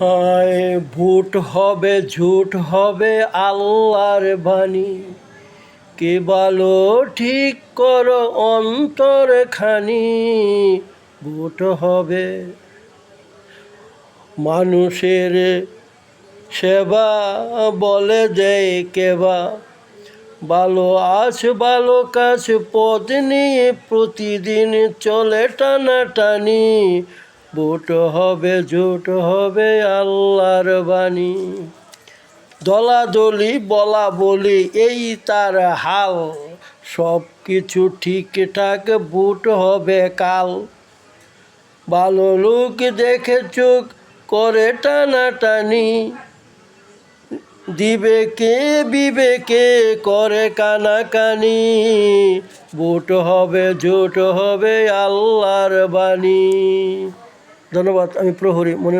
হায় vote হবে ঝুট হবে আল্লাহর বাণী, কে ভালো ঠিক করো অন্তর খানি। ভোট হবে মানুষের সেবা, বলে দেয় কেবা, ভালো আছ ভালো কাজ পথ নিয়ে প্রতিদিন চলে টানাটানি। ভোট হবে ঝুট হবে আল্লাহর বাণী, দলাদলি বলা বলি এই তার হাল, সব কিছু ঠিকঠাক ভোট হবে কাল। ভালো লোক দেখে চোখ করে টানাটানি, দিবে কে বিবেকে করে কানাকানি। ভোট হবে ঝুট হবে আল্লাহর বাণী। ধন্যবাদ। আমি প্রহরী মনির।